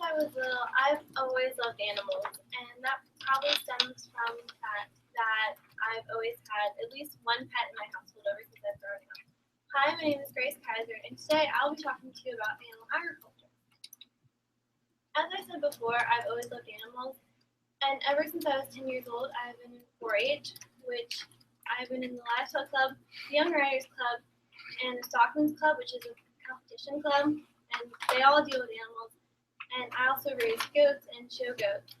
I was little, I've always loved animals, and that probably stems from the fact that I've always had at least one pet in my household ever since I've grown up. Hi, my name is Grace Kaiser, and today I'll be talking to you about animal agriculture. As I said before, I've always loved animals, and ever since I was 10 years old, I've been in 4-H, which I've been in the Livestock Club, the Young Riders Club, and the Stockman's Club, which is a competition club, and they all deal with animals. And I also raise goats and show goats.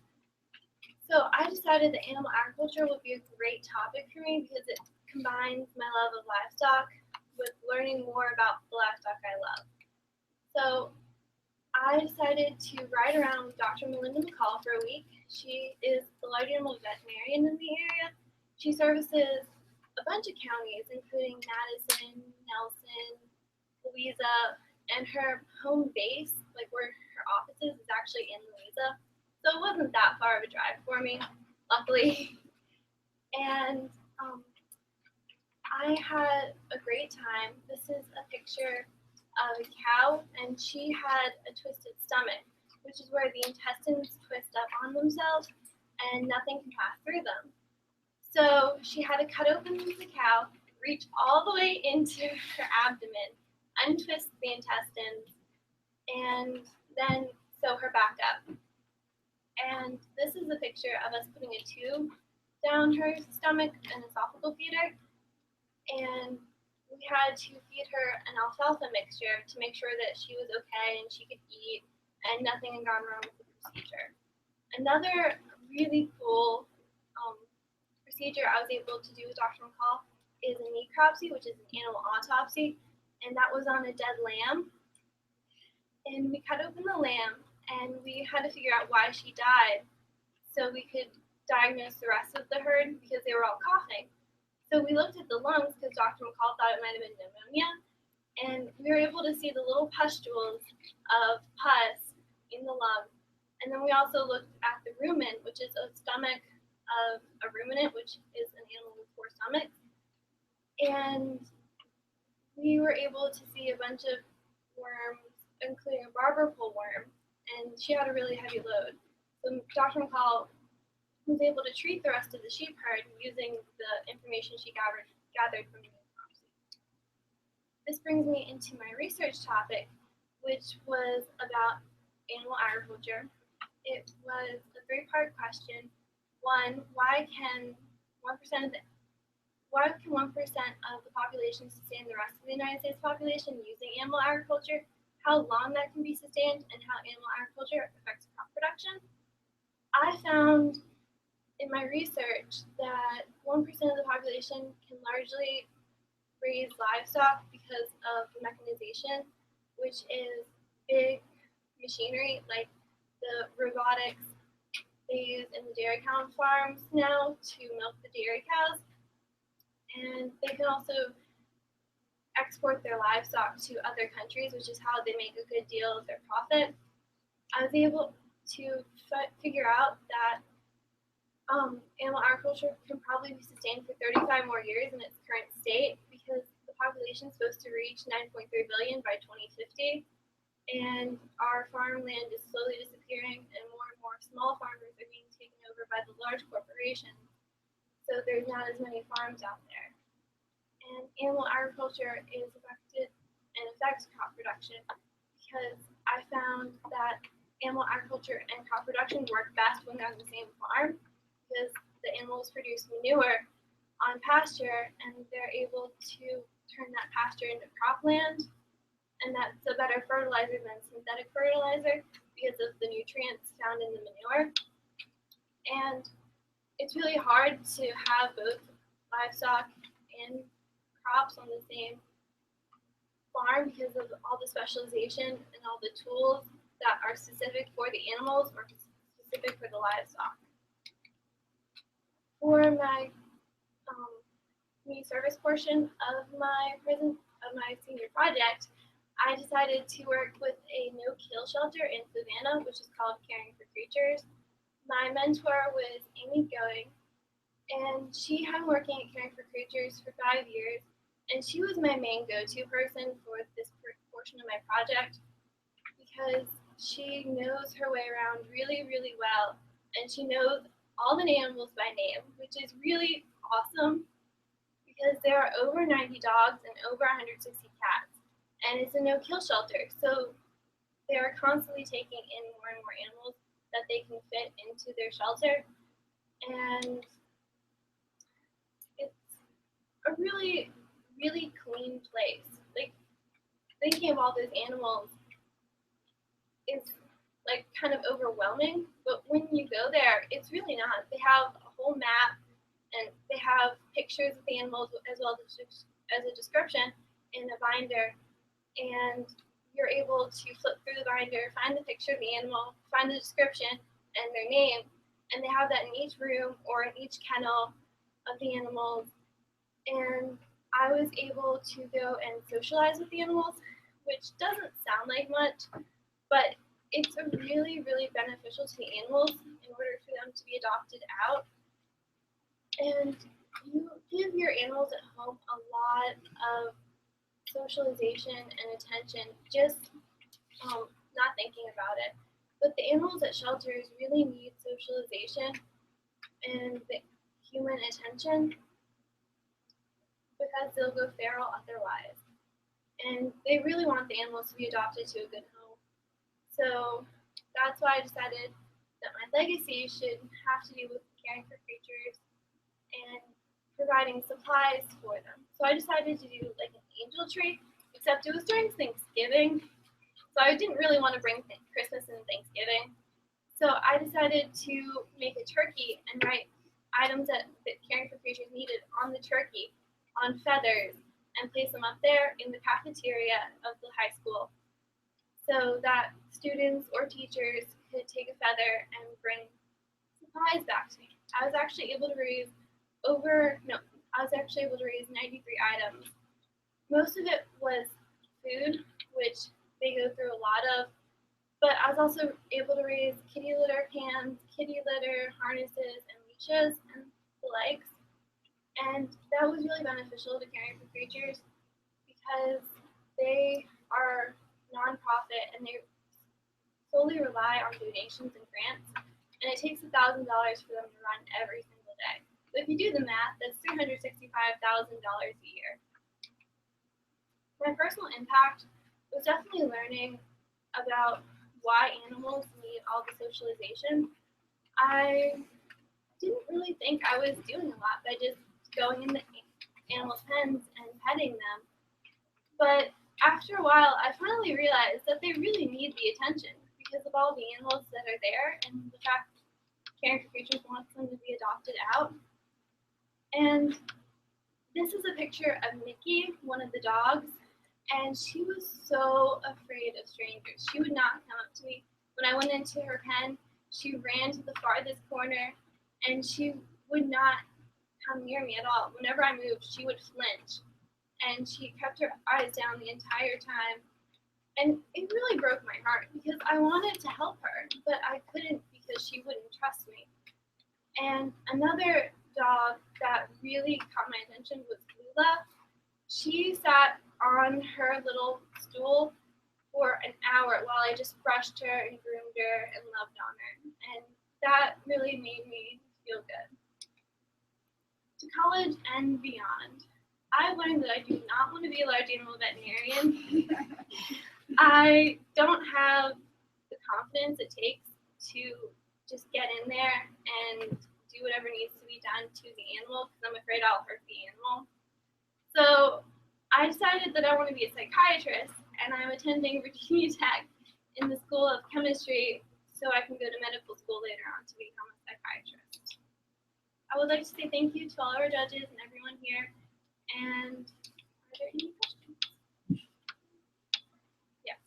So I decided that animal agriculture would be a great topic for me because it combines my love of livestock with learning more about the livestock I love. So I decided to ride around with Dr. Melinda McCall for a week. She is the large animal veterinarian in the area. She services a bunch of counties, including Madison, Nelson, Louisa, and her home base, like where her office is actually in Louisa. So it wasn't that far of a drive for me, luckily. And I had a great time. This is a picture of a cow, and she had a twisted stomach, which is where the intestines twist up on themselves and nothing can pass through them. So she had to cut open the cow, reach all the way into her abdomen, untwist the intestines, and then sew her back up. And this is a picture of us putting a tube down her stomach, an esophageal feeder, and we had to feed her an alfalfa mixture to make sure that she was okay and she could eat and nothing had gone wrong with the procedure. Another really cool procedure I was able to do with Dr. McCall is a necropsy, which is an animal autopsy, and that was on a dead lamb. And we cut open the lamb, and we had to figure out why she died so we could diagnose the rest of the herd because they were all coughing. So we looked at the lungs because Dr. McCall thought it might have been pneumonia, and we were able to see the little pustules of pus in the lung. And then we also looked at the rumen, which is a stomach of a ruminant, which is an animal with 4 stomachs. And we were able to see a bunch of worms, including a barber pole worm, and she had a really heavy load. So Dr. McCall was able to treat the rest of the sheep herd using the information she gathered from the necropsy. This brings me into my research topic, which was about animal agriculture. It was a 3-part question. 1, why can 1% of the population sustain the rest of the United States population using animal agriculture? How long that can be sustained, and how animal agriculture affects crop production? I found in my research that 1% of the population can largely raise livestock because of mechanization, which is big machinery like the robotics they use in the dairy cow farms now to milk the dairy cows. And they can also export their livestock to other countries, which is how they make a good deal of their profit. I was able to figure out that animal agriculture can probably be sustained for 35 more years in its current state because the population is supposed to reach 9.3 billion by 2050. And our farmland is slowly disappearing, and more small farmers are being taken over by the large corporations. So there's not as many farms out there. And animal agriculture is affected and affects crop production because I found that animal agriculture and crop production work best when they're on the same farm because the animals produce manure on pasture and they're able to turn that pasture into cropland. And that's a better fertilizer than synthetic fertilizer because of the nutrients found in the manure. And it's really hard to have both livestock and crops on the same farm because of all the specialization and all the tools that are specific for the animals or specific for the livestock. For my community service portion of my senior project, I decided to work with a no-kill shelter in Savannah, which is called Caring for Creatures. My mentor was Amy Going, and she had been working at Caring for Creatures for 5 years, and she was my main go-to person for this portion of my project because she knows her way around really, really well, and she knows all the animals by name, which is really awesome because there are over 90 dogs and over 160 cats, and it's a no-kill shelter, so they are constantly taking in more and more animals that they can fit into their shelter, and it's a really, really clean place. Like, thinking of all those animals is like kind of overwhelming, but when you go there, it's really not. They have a whole map, and they have pictures of the animals as well as a description in a binder, and you're able to flip through the binder, find the picture of the animal, find the description and their name, and they have that in each room or in each kennel of the animals. And I was able to go and socialize with the animals, which doesn't sound like much, but it's really, really beneficial to the animals in order for them to be adopted out. And you give your animals at home a lot of socialization and attention, just not thinking about it. But the animals at shelters really need socialization and the human attention because they'll go feral otherwise. And they really want the animals to be adopted to a good home. So that's why I decided that my legacy should have to do with caring for creatures and providing supplies for them. So I decided to do like an angel tree, except it was during Thanksgiving. So I didn't really want to bring Christmas and Thanksgiving. So I decided to make a turkey and write items that caring for creatures needed on the turkey, on feathers, and place them up there in the cafeteria of the high school so that students or teachers could take a feather and bring supplies back to me. I was actually able to raise 93 items. Most of it was food, which they go through a lot of, but I was also able to raise kitty litter cans, kitty litter, harnesses, and leashes, and the likes. And that was really beneficial to caring for creatures because they are nonprofit and they solely rely on donations and grants, and it takes $1,000 for them to run every single day. So if you do the math, that's $365,000 a year. My personal impact was definitely learning about why animals need all the socialization. I didn't really think I was doing a lot by just going in the animals' pens and petting them. But after a while, I finally realized that they really need the attention because of all the animals that are there and the fact caring for creatures wants them to be adopted out. And this is a picture of Nikki, one of the dogs, and she was so afraid of strangers. She would not come up to me. When I went into her pen, she ran to the farthest corner, and she would not come near me at all. Whenever I moved, she would flinch, and she kept her eyes down the entire time. And it really broke my heart because I wanted to help her, but I couldn't because she wouldn't trust me. And another dog that really caught my attention was Lula. She sat on her little stool for an hour while I just brushed her and groomed her and loved on her. And that really made me feel good. To college and beyond, I learned that I do not want to be a large animal veterinarian. I don't have the confidence it takes to just get in there and do whatever needs to be done to the animal because I'm afraid I'll hurt the animal. So I decided that I want to be a psychiatrist, and I'm attending Virginia Tech in the School of Chemistry so I can go to medical school later on to become a psychiatrist. I would like to say thank you to all our judges and everyone here. And are there any questions? Yes.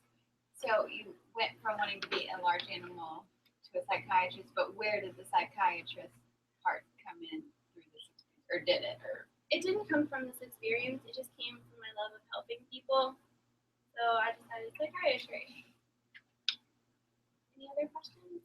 So you went from wanting to be a large animal to a psychiatrist, but where did the psychiatrist part come in through this experience, or did it? Or it didn't come from this experience. It just came from my love of helping people. So I decided psychiatry. Any other questions?